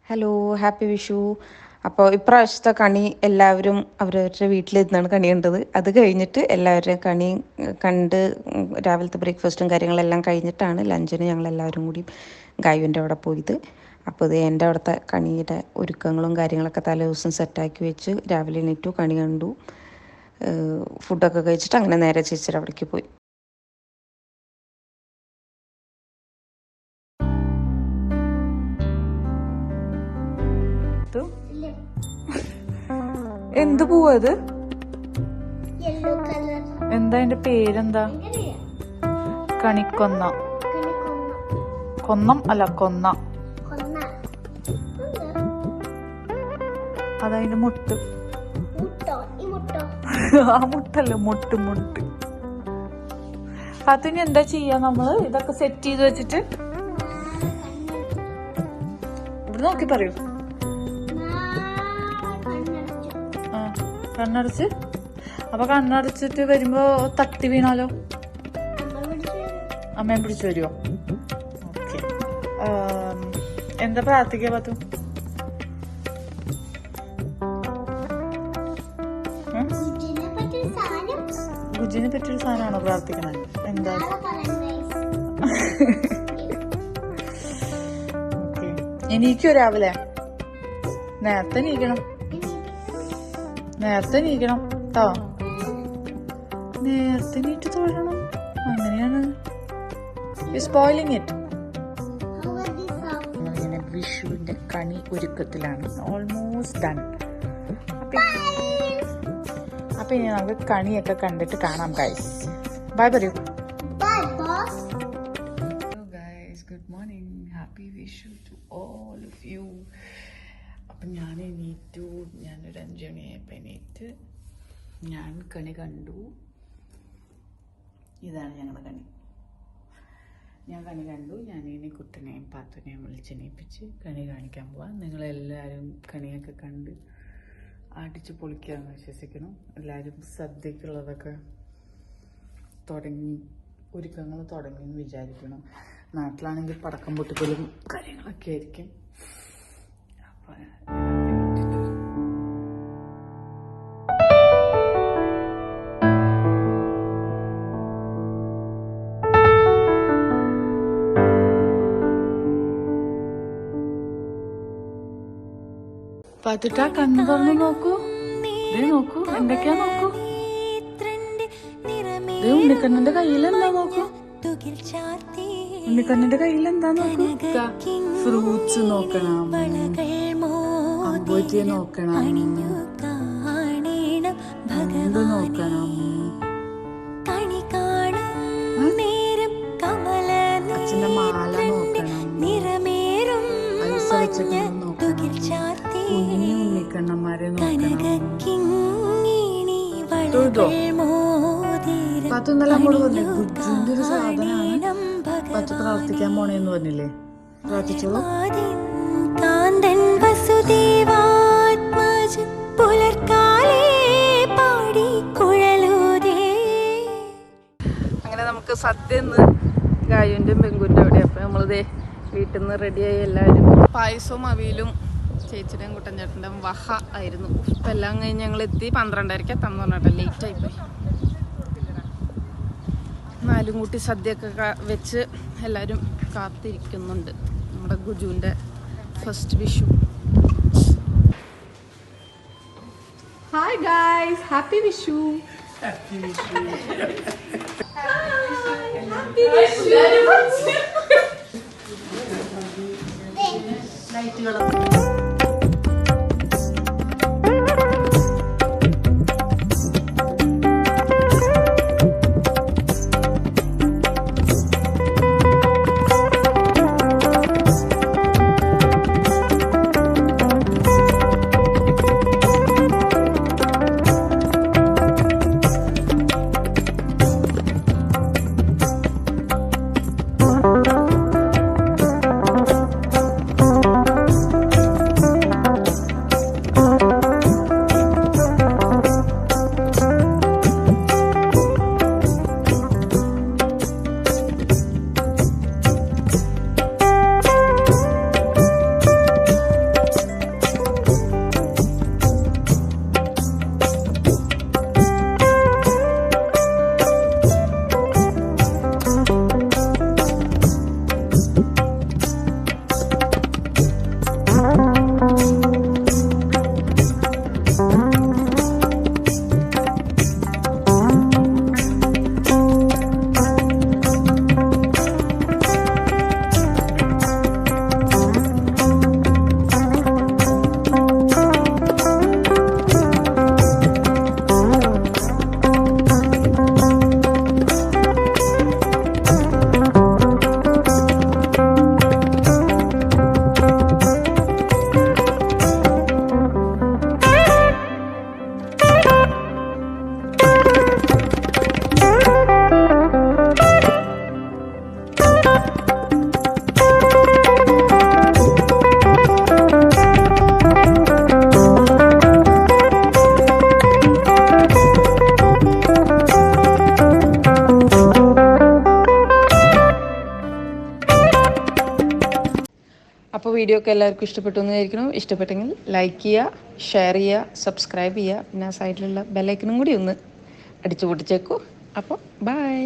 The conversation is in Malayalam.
Hello, happy Vishu. അപ്പോൾ ഇപ്രാവശ്യത്തെ കണി എല്ലാവരും അവരവരുടെ വീട്ടിലിരുന്നാണ് കണി കണ്ടത്. അത് കഴിഞ്ഞിട്ട് എല്ലാവരുടെയും കണി കണ്ട് രാവിലത്തെ ബ്രേക്ക്ഫാസ്റ്റും കാര്യങ്ങളെല്ലാം കഴിഞ്ഞിട്ടാണ് ലഞ്ചിന് ഞങ്ങളെല്ലാവരും കൂടി ഗായുവിൻ്റെ അവിടെ പോയത്. അപ്പോൾ ഇത് എൻ്റെ അവിടുത്തെ കണിയുടെ ഒരുക്കങ്ങളും കാര്യങ്ങളൊക്കെ തലേ ദിവസം സെറ്റാക്കി വെച്ച് രാവിലെ എണീറ്റു, കണി കണ്ടു, ഫുഡൊക്കെ കഴിച്ചിട്ട് അങ്ങനെ നേരെ ചേച്ചിയുടെ അവിടേക്ക് പോയി. എന്ത് പൂവാ ഇത്? എന്താ അതിന്റെ പേരെന്താ? കണിക്കൊന്ന. കൊന്നം അല്ല, കൊന്ന. അതതിന്റെ മുട്ട്. ആ മുട്ടല്ല, മുട്ട്. അതിന് എന്താ ചെയ്യാ നമ്മള്? ഇതൊക്കെ സെറ്റ് ചെയ്ത് വെച്ചിട്ട് ഇവിടെ നോക്കി പറയൂ. കണ്ണടച്ച്. അപ്പൊ കണ്ണടച്ചിട്ട് വരുമ്പോ തട്ടി വീണാലോ? അമ്മയെ പിടിച്ചു വരുമോ? ഓക്കെ. എന്താ പ്രാർത്ഥിക്കാ പറ്റൂ? ഗുജിനെ പറ്റിയൊരു സാധനമാണോ പ്രാർത്ഥിക്കണേ? എന്താ? ഓക്കെ. എണീക്കോ രാവിലെ? നേരത്തെ എണീക്കണം കേട്ടോ. നേരത്തെ നീറ്റ് തൊഴണം. അങ്ങനെയാണ്. Spoiling it. നമ്മളിങ്ങനെ വിഷുവിന്റെ കണി ഒരുക്കത്തിലാണ്. Almost done. അപ്പൊ ഇനി നമുക്ക് കണിയൊക്കെ കണ്ടിട്ട് കാണാം ഗൈസ്. ബൈ പറയൂ. Good morning. Happy Vishu to all of you. അപ്പം ഞാൻ എണീറ്റു. ഞാനൊരു 5 മണിയായപ്പോൾ എണീറ്റ് ഞാൻ കണി കണ്ടു. ഇതാണ് ഞങ്ങളുടെ കണി. ഞാൻ കണി കണ്ടു. ഞാനിനി കുട്ടനെയും പാത്തുനെയും വിളിച്ചെണീപ്പിച്ച് കണി കാണിക്കാൻ പോവാം. നിങ്ങളെല്ലാവരും കണിയൊക്കെ കണ്ട് അടിച്ച് പൊളിക്കാമെന്ന് വിശ്വസിക്കണം. എല്ലാവരും സദ്യക്കുള്ളതൊക്കെ ഒരുക്കങ്ങൾ തുടങ്ങിയെന്ന് വിചാരിക്കണം. നാട്ടിലാണെങ്കിൽ പടക്കം പൊട്ടിക്കലും കാര്യങ്ങളൊക്കെ ആയിരിക്കും. പാത്തുട്ടാ, കണ്ണു തുറന്ന് നോക്കൂ. നോക്കൂ എന്തൊക്കെയാ നോക്കൂ. ഉണ്ണിക്കണ്ണന്റെ കയ്യിലെന്താ നോക്കൂ. ഉണ്ണിക്കണ്ണന്റെ കയ്യിലെന്താ നോക്കൂ. ഫ്രൂട്ട്സ് നോക്കണം, അമ്പൂറ്റിയെ നോക്കണം, എന്ത് നോക്കണം, അച്ഛന്റെ മാല നോക്കണം, ഐസ് വെച്ചിട്ട് നോക്കണം, കുഞ്ഞി ഉണ്ണിക്കണ്ണന്മാരെ നോക്കണം. പത്ത് ഇന്നലെ നമ്മോട് പറഞ്ഞേ ഗുജുവിന്റെ ഒരു സാധനമാണ് പത്ത് പ്രാർത്ഥിക്കാൻ പോണേന്ന് പറഞ്ഞില്ലേ? പ്രാർത്ഥിച്ചോളൂ. അങ്ങനെ നമുക്ക് സദ്യ ഗായുവിൻ്റെയും പെങ്കുൻ്റെ അവിടെ. അപ്പം നമ്മളിതേ വീട്ടിൽ നിന്ന് റെഡിയായി. എല്ലാവരും പായസവും അവിയലും ചേച്ചിയുടെയും കുട്ടൻചേട്ടൻ്റെയും വഹ ആയിരുന്നു. ഇപ്പം എല്ലാം കഴിഞ്ഞ് ഞങ്ങൾ എത്തി. 12:30 എത്താൻ പറഞ്ഞിട്ട് ലേറ്റായിപ്പോയി. 4 കൂട്ടി സദ്യയൊക്കെ വെച്ച് എല്ലാവരും കാത്തിരിക്കുന്നുണ്ട്. നമ്മുടെ ഗുജുവിൻ്റെ first Vishu. Hi guys, happy Vishu. Happy Vishu. ലൈറ്റുകളൊക്കെ അപ്പോൾ വീഡിയോ ഒക്കെ എല്ലാവർക്കും ഇഷ്ടപ്പെട്ടു എന്ന് വിചാരിക്കണം. ഇഷ്ടപ്പെട്ടെങ്കിൽ ലൈക്ക് ചെയ്യുക, ഷെയർ ചെയ്യുക, സബ്സ്ക്രൈബ് ചെയ്യുക. പിന്നെ ആ സൈഡിലുള്ള ബെല്ലൈക്കനും കൂടി ഒന്ന് അടിച്ചു പൊട്ടിച്ചേക്കൂ. അപ്പോൾ ബൈ.